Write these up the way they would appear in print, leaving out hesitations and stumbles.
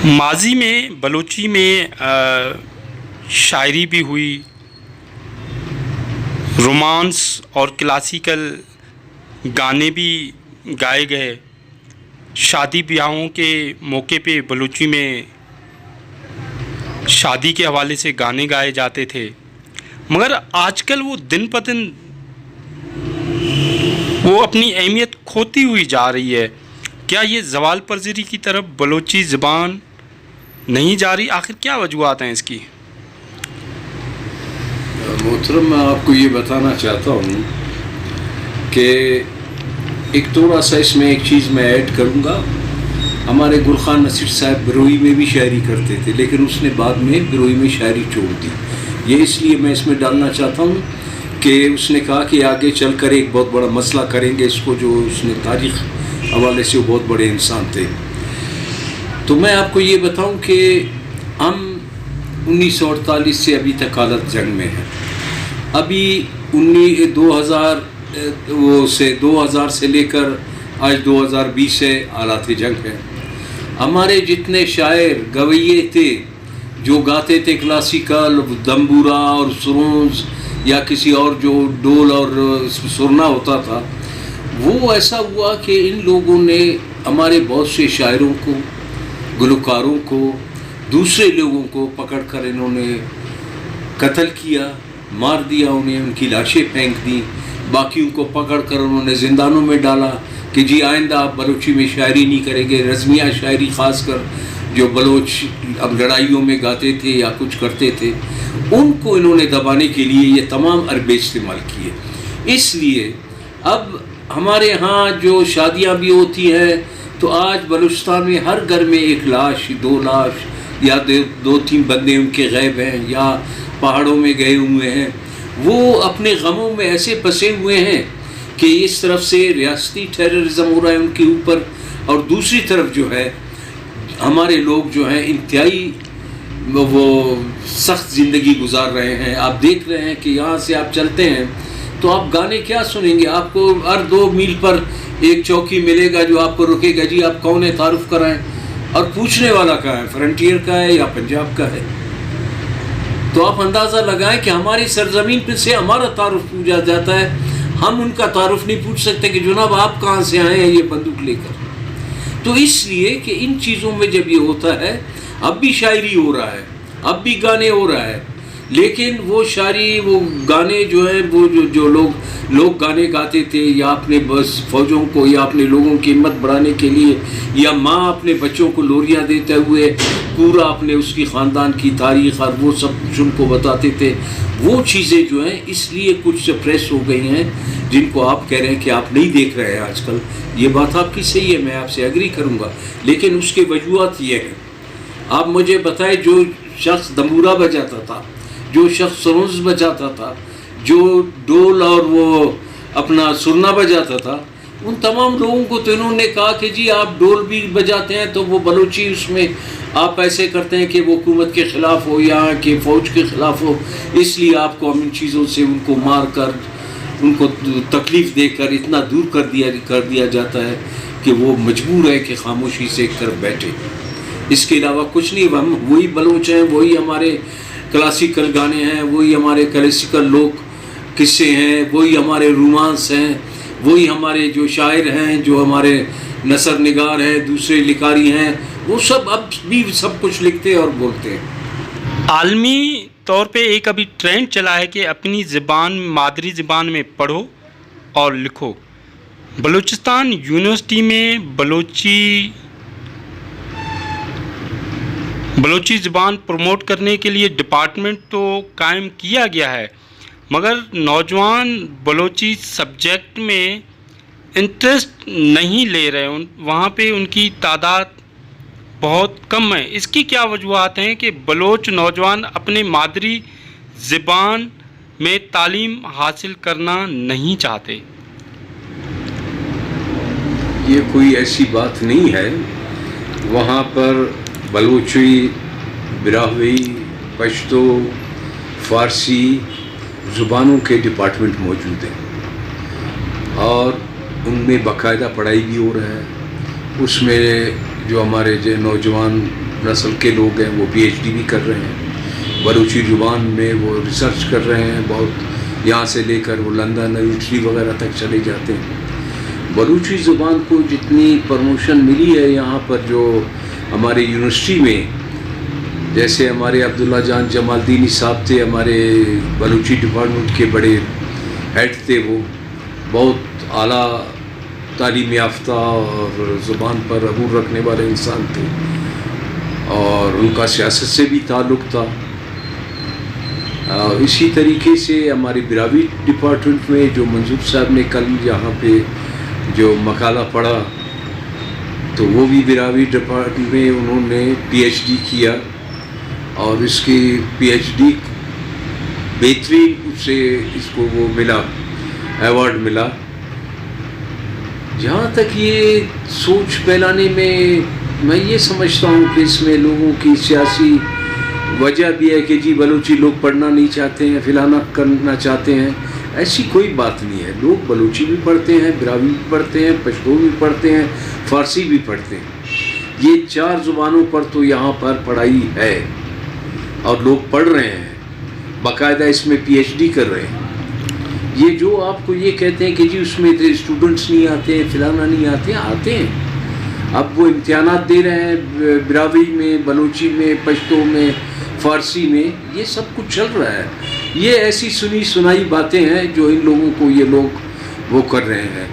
ماضی میں بلوچی میں شاعری بھی ہوئی، رومانس اور کلاسیکل گانے بھی گائے گئے، شادی بیاہوں کے موقع پہ بلوچی میں شادی کے حوالے سے گانے گائے جاتے تھے، مگر آج کل وہ دن پہ دن وہ اپنی اہمیت کھوتی ہوئی جا رہی ہے۔ کیا یہ زوال پذیری کی طرف بلوچی زبان نہیں جا رہی؟ آخر کیا وجوہات ہیں اس کی؟ محترم، میں آپ کو یہ بتانا چاہتا ہوں کہ ایک تھوڑا سا اس میں ایک چیز میں ایڈ کروں گا۔ ہمارے گل خان نصیر صاحب بروئی میں بھی شاعری کرتے تھے، لیکن اس نے بعد میں بروئی میں شاعری چھوڑ دی۔ یہ اس لیے میں اس میں ڈالنا چاہتا ہوں کہ اس نے کہا کہ آگے چل کر ایک بہت بڑا مسئلہ کریں گے اس کو، جو اس نے تاریخ حوالے سے وہ بہت بڑے انسان تھے۔ تو میں آپ کو یہ بتاؤں کہ ہم 1948 سے ابھی تک حالت جنگ میں ہیں۔ ابھی 2000 سے لے کر آج 2020 ہے، حالات جنگ ہے۔ ہمارے جتنے شاعر گویے تھے جو گاتے تھے کلاسیکل، دمبورا اور سرونز یا کسی اور جو ڈول اور سرنا ہوتا تھا، وہ ایسا ہوا کہ ان لوگوں نے ہمارے بہت سے شاعروں کو، گلوکاروں کو، دوسرے لوگوں کو پکڑ کر انہوں نے قتل کیا، مار دیا، انہیں ان کی لاشیں پھینک دیں، باقیوں کو پکڑ کر انہوں نے زندانوں میں ڈالا کہ جی آئندہ آپ بلوچی میں شاعری نہیں کریں گے۔ رزمیہ شاعری خاص کر جو بلوچ اب لڑائیوں میں گاتے تھے یا کچھ کرتے تھے، ان کو انہوں نے دبانے کے لیے یہ تمام حربے استعمال کیے۔ اس لیے اب ہمارے ہاں جو شادیاں بھی ہوتی ہیں تو آج بلوچستان میں ہر گھر میں ایک لاش، 2 لاش یا 2-3 بندے ان کے غائب ہیں یا پہاڑوں میں گئے ہوئے ہیں۔ وہ اپنے غموں میں ایسے پھنسے ہوئے ہیں کہ اس طرف سے ریاستی ٹیررزم ہو رہا ہے ان کے اوپر، اور دوسری طرف جو ہے ہمارے لوگ جو ہیں انتہائی وہ سخت زندگی گزار رہے ہیں۔ آپ دیکھ رہے ہیں کہ یہاں سے آپ چلتے ہیں تو آپ گانے کیا سنیں گے؟ آپ کو ہر 2 میل پر ایک چوکی ملے گا جو آپ کو رکے گا، جی آپ کون ہے، تعارف کرائیں، اور پوچھنے والا کا ہے، فرنٹیئر کا ہے یا پنجاب کا ہے۔ تو آپ اندازہ لگائیں کہ ہماری سرزمین پہ سے ہمارا تعارف پوچھا جاتا ہے، ہم ان کا تعارف نہیں پوچھ سکتے کہ جناب آپ کہاں سے آئے ہیں یہ بندوق لے کر۔ تو اس لیے کہ ان چیزوں میں جب یہ ہوتا ہے، اب بھی شاعری ہو رہا ہے، اب بھی گانے ہو رہا ہے، لیکن وہ شاعری، وہ گانے جو ہیں، وہ جو لوگ گانے گاتے تھے یا اپنے بس فوجوں کو یا اپنے لوگوں کی ہمت بڑھانے کے لیے، یا ماں اپنے بچوں کو لوریاں دیتے ہوئے پورا اپنے اس کی خاندان کی تاریخ اور وہ سب کچھ ان کو بتاتے تھے، وہ چیزیں جو ہیں اس لیے کچھ سپریس ہو گئی ہیں، جن کو آپ کہہ رہے ہیں کہ آپ نہیں دیکھ رہے ہیں آج کل۔ یہ بات آپ کی صحیح ہے، میں آپ سے ایگری کروں گا، لیکن اس کے وجوہات یہ ہیں۔ آپ مجھے بتائیں، جو شخص دمبورا بجاتا تھا، جو شخص سرونز بجاتا تھا، جو ڈول اور وہ اپنا سرنا بجاتا تھا، ان تمام لوگوں کو تو انہوں نے کہا کہ جی آپ ڈول بھی بجاتے ہیں تو وہ بلوچی اس میں آپ ایسے کرتے ہیں کہ وہ حکومت کے خلاف ہو یا کہ فوج کے خلاف ہو، اس لیے آپ کو ہم ان چیزوں سے ان کو مار کر، ان کو تکلیف دے کر اتنا دور کر دیا جاتا ہے کہ وہ مجبور ہے کہ خاموشی سے ایک طرف بیٹھے۔ اس کے علاوہ کچھ نہیں، ہم وہی بلوچ ہیں، وہی ہمارے کلاسیکل گانے ہیں، وہی ہمارے کلاسیکل لوک قصے ہیں، وہی ہمارے رومانس ہیں، وہی ہمارے جو شاعر ہیں، جو ہمارے نثر نگار ہیں، دوسرے لکھاری ہیں، وہ سب اب بھی سب کچھ لکھتے اور بولتے ہیں۔ عالمی طور پہ ایک ابھی ٹرینڈ چلا ہے کہ اپنی زبان، مادری زبان میں پڑھو اور لکھو۔ بلوچستان یونیورسٹی میں بلوچی زبان پروموٹ کرنے کے لیے ڈپارٹمنٹ تو قائم کیا گیا ہے، مگر نوجوان بلوچی سبجیکٹ میں انٹرسٹ نہیں لے رہے، وہاں پہ ان کی تعداد بہت کم ہے۔ اس کی کیا وجوہات ہیں کہ بلوچ نوجوان اپنے مادری زبان میں تعلیم حاصل کرنا نہیں چاہتے؟ یہ کوئی ایسی بات نہیں ہے، وہاں پر بلوچی، براہوی، پشتو، فارسی زبانوں کے ڈپارٹمنٹ موجود ہیں اور ان میں باقاعدہ پڑھائی بھی ہو رہا ہے۔ اس میں جو ہمارے نوجوان نسل کے لوگ ہیں وہ پی ایچ ڈی بھی کر رہے ہیں بلوچی زبان میں، وہ ریسرچ کر رہے ہیں بہت، یہاں سے لے کر وہ لندن اور اٹلی وغیرہ تک چلے جاتے ہیں۔ بلوچی زبان کو جتنی پروموشن ملی ہے یہاں پر، جو ہمارے یونیورسٹی میں، جیسے ہمارے عبداللہ جان جمال دینی صاحب تھے، ہمارے بلوچی ڈپارٹمنٹ کے بڑے ہیڈ تھے، وہ بہت اعلیٰ تعلیم یافتہ اور زبان پر عبور رکھنے والے انسان تھے، اور ان کا سیاست سے بھی تعلق تھا۔ اسی طریقے سے ہمارے براوی ڈپارٹمنٹ میں جو منظور صاحب نے کل یہاں پہ جو مقالہ پڑھا، تو وہ بھی براوی ڈپارٹمنٹ میں انہوں نے پی ایچ ڈی کیا، اور اس کی پی ایچ ڈی بہترین سے اس کو وہ ملا، ایوارڈ ملا۔ جہاں تک یہ سوچ پھیلانے میں یہ سمجھتا ہوں کہ اس میں لوگوں کی سیاسی وجہ بھی ہے کہ جی بلوچی لوگ پڑھنا نہیں چاہتے ہیں، فلانا کرنا چاہتے ہیں، ایسی کوئی بات نہیں ہے۔ لوگ بلوچی بھی پڑھتے ہیں، براوی بھی پڑھتے ہیں، پشتو بھی پڑھتے ہیں، فارسی بھی پڑھتے ہیں۔ یہ 4 زبانوں پر تو یہاں پر پڑھائی ہے، اور لوگ پڑھ رہے ہیں، باقاعدہ اس میں پی ایچ ڈی کر رہے ہیں۔ یہ جو آپ کو یہ کہتے ہیں کہ جی اس میں اسٹوڈنٹس نہیں آتے ہیں، فلانا نہیں آتے ہیں۔ اب وہ امتحانات دے رہے ہیں براوی میں، بلوچی میں، پشتو میں، فارسی میں، یہ سب کچھ چل رہا ہے۔ یہ ایسی سنی سنائی باتیں ہیں جو ان لوگوں کو یہ لوگ وہ کر رہے ہیں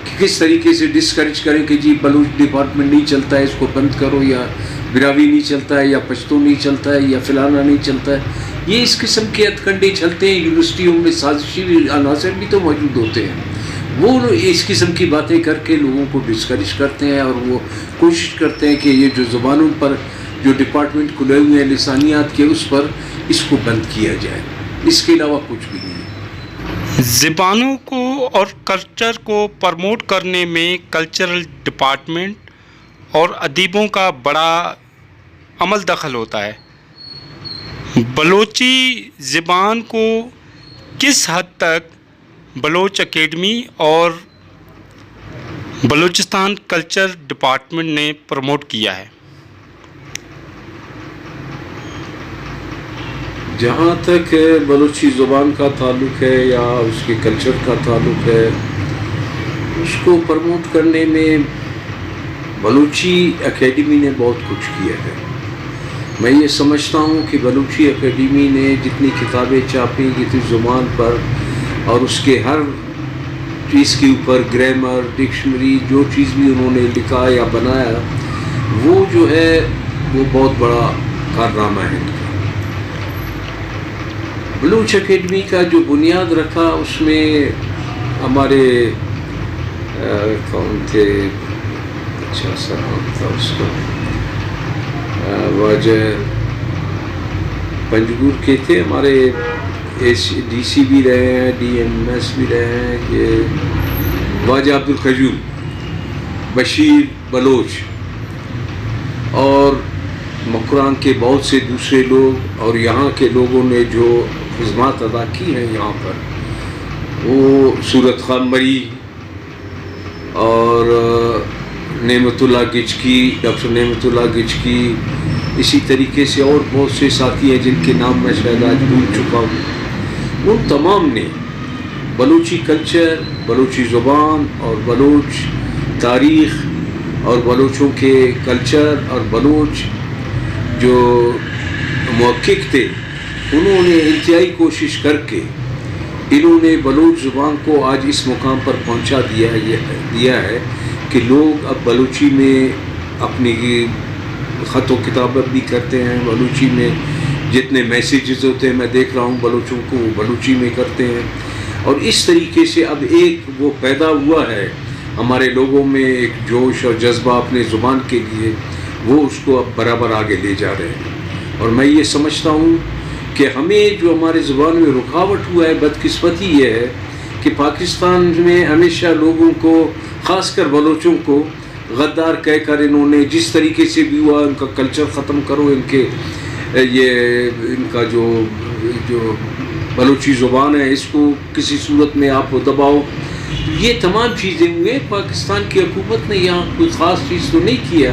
کہ کس طریقے سے ڈسکریج کریں کہ جی بلوچ ڈپارٹمنٹ نہیں چلتا ہے، اس کو بند کرو، یا براوی نہیں چلتا ہے، یا پشتو نہیں چلتا ہے، یا فلانا نہیں چلتا ہے۔ یہ اس قسم کے ہتھ کنڈے چلتے ہیں۔ یونیورسٹیوں میں سازشی عناصر بھی تو موجود ہوتے ہیں، وہ اس قسم کی باتیں کر کے لوگوں کو ڈسکریج کرتے ہیں، اور وہ کوشش کرتے ہیں کہ یہ جو زبانوں پر جو ڈپارٹمنٹ کھلے ہوئے ہیں لسانیات کے، اس پر اس کو بند کیا جائے۔ اس کے علاوہ کچھ بھی نہیں۔ زبانوں کو اور کلچر کو پروموٹ کرنے میں کلچرل ڈپارٹمنٹ اور ادیبوں کا بڑا عمل دخل ہوتا ہے۔ بلوچی زبان کو کس حد تک بلوچ اکیڈمی اور بلوچستان کلچر ڈپارٹمنٹ نے پروموٹ کیا ہے؟ جہاں تک بلوچی زبان کا تعلق ہے یا اس کے کلچر کا تعلق ہے، اس کو پروموٹ کرنے میں بلوچی اکیڈمی نے بہت کچھ کیا ہے۔ میں یہ سمجھتا ہوں کہ بلوچی اکیڈمی نے جتنی کتابیں چھاپی جتنی زبان پر، اور اس کے ہر چیز کے اوپر گرامر، ڈکشنری، جو چیز بھی انہوں نے لکھا یا بنایا، وہ جو ہے وہ بہت بڑا کارنامہ ہے ان کا۔ بلوچ اکیڈمی کا جو بنیاد رکھا، اس میں ہمارے کون تھے، اچھا سا نام تھا اس کا، واجہ پنجگور کے تھے، ہمارے ڈی سی بھی رہے ہیں، ڈی ایم ایس بھی رہے ہیں، یہ واجہ عبدالقیوم بشیر بلوچ، اور مکران کے بہت سے دوسرے لوگ، اور یہاں کے لوگوں نے جو خدمات ادا کی ہیں یہاں پر، وہ صورت خان مری اور نعمت اللہ گچکی، ڈاکٹر نعمت اللہ گچکی، اسی طریقے سے اور بہت سے ساتھی ہیں جن کے نام میں شاید آج بھول چکا ہوں۔ ان تمام نے بلوچی کلچر، بلوچی زبان اور بلوچ تاریخ اور بلوچوں کے کلچر اور بلوچ جو محقق تھے، انہوں نے انتہائی کوشش کر کے انہوں نے بلوچ زبان کو آج اس مقام پر پہنچا دیا ہے کہ لوگ اب بلوچی میں اپنی خط و کتابت بھی کرتے ہیں، بلوچی میں جتنے میسیجز ہوتے ہیں میں دیکھ رہا ہوں بلوچوں کو، وہ بلوچی میں کرتے ہیں، اور اس طریقے سے اب ایک وہ پیدا ہوا ہے ہمارے لوگوں میں ایک جوش اور جذبہ اپنے زبان کے لیے، وہ اس کو اب برابر آگے لے جا رہے ہیں۔ اور میں یہ سمجھتا ہوں کہ ہمیں جو ہمارے زبان میں رکاوٹ ہوا ہے، بدقسمتی یہ ہے کہ پاکستان میں ہمیشہ لوگوں کو، خاص کر بلوچوں کو غدار کہہ کر انہوں نے جس طریقے سے بھی ہوا ان کا کلچر ختم کرو، ان کا جو بلوچی زبان ہے اس کو کسی صورت میں آپ کو دباؤ، یہ تمام چیزیں ہوئے۔ پاکستان کی حکومت نے یہاں کوئی خاص چیز تو نہیں کیا،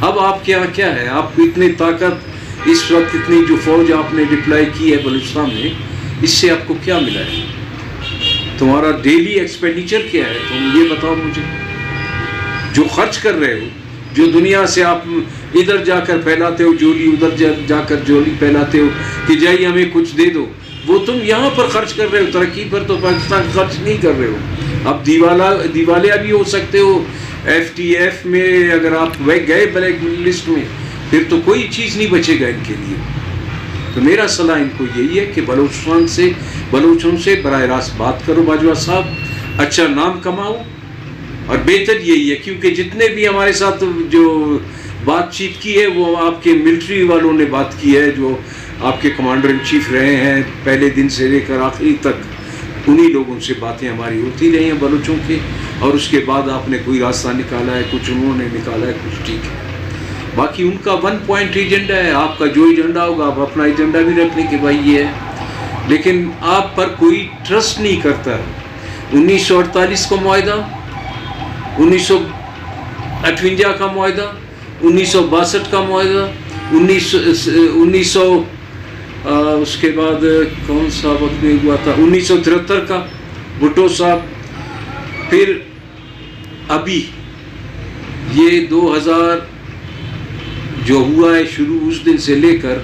اب آپ کیا ہے، آپ اتنی طاقت، اس وقت اتنی جو فوج آپ نے ڈپلائی کی ہے بلوچستان میں، اس سے آپ کو کیا ملا ہے؟ تمہارا ڈیلی ایکسپینڈیچر کیا ہے؟ تم یہ بتاؤ مجھے. جو خرچ کر رہے ہو، جو دنیا سے آپ ادھر جا کر پھیلاتے ہو جولی، ادھر جا کر جولی پھیلاتے ہو کہ جائیے ہمیں کچھ دے دو، وہ تم یہاں پر خرچ کر رہے ہو. ترقی پر تو پاکستان خرچ نہیں کر رہے ہو. اب دیوالیہ بھی ہو سکتے ہو FTF میں، اگر آپ گئے بلیک لسٹ میں، پھر تو کوئی چیز نہیں بچے گا ان کے لیے. تو میرا صلاح ان کو یہی ہے کہ بلوچوں سے براہ راست بات کرو باجوہ صاحب، اچھا نام کماؤ. اور بہتر یہی ہے، کیونکہ جتنے بھی ہمارے ساتھ جو بات چیت کی ہے وہ آپ کے ملٹری والوں نے بات کی ہے، جو آپ کے کمانڈر ان چیف رہے ہیں پہلے دن سے لے کر آخری تک، انہی لوگوں سے باتیں ہماری ہوتی رہی ہیں بلوچوں کے. اور اس کے بعد آپ نے کوئی راستہ نکالا ہے، کچھ انہوں نے نکالا ہے، کچھ ٹھیک ہے. باقی ان کا 1 پوائنٹ ایجنڈا ہے. آپ کا جو ایجنڈا ہوگا آپ اپنا ایجنڈا بھی رکھ لیں کہ بھائی یہ ہے، لیکن آپ پر کوئی ٹرسٹ نہیں کرتا. 1948 کا معاہدہ، 1958 کا معاہدہ، 1962 کا معاہدہ، 1900 اس کے بعد کون سا وقت میں ہوا تھا، 1973 کا بھٹو صاحب، پھر ابھی یہ 2000 جو ہوا ہے شروع اس دن سے لے کر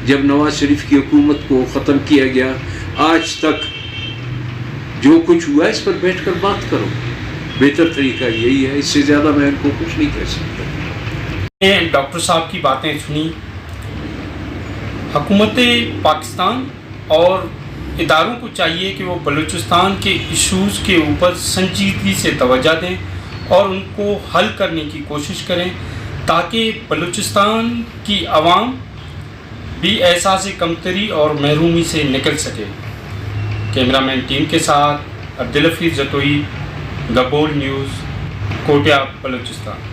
جب نواز شریف کی حکومت کو ختم کیا گیا آج تک جو کچھ ہوا ہے اس پر بیٹھ کر بات کرو. بہتر طریقہ یہی ہے، اس سے زیادہ میں ان کو کچھ نہیں کہہ سکتا. ڈاکٹر صاحب کی باتیں سنی. حکومت پاکستان اور اداروں کو چاہیے کہ وہ بلوچستان کے ایشوز کے اوپر سنجیدگی سے توجہ دیں اور ان کو حل کرنے کی کوشش کریں تاکہ بلوچستان کی عوام بھی احساس کمتری اور محرومی سے نکل سکے. کیمرہ مین ٹیم کے ساتھ عبدالحفیظ جتوئی، گبول نیوز، کوٹیا، بلوچستان.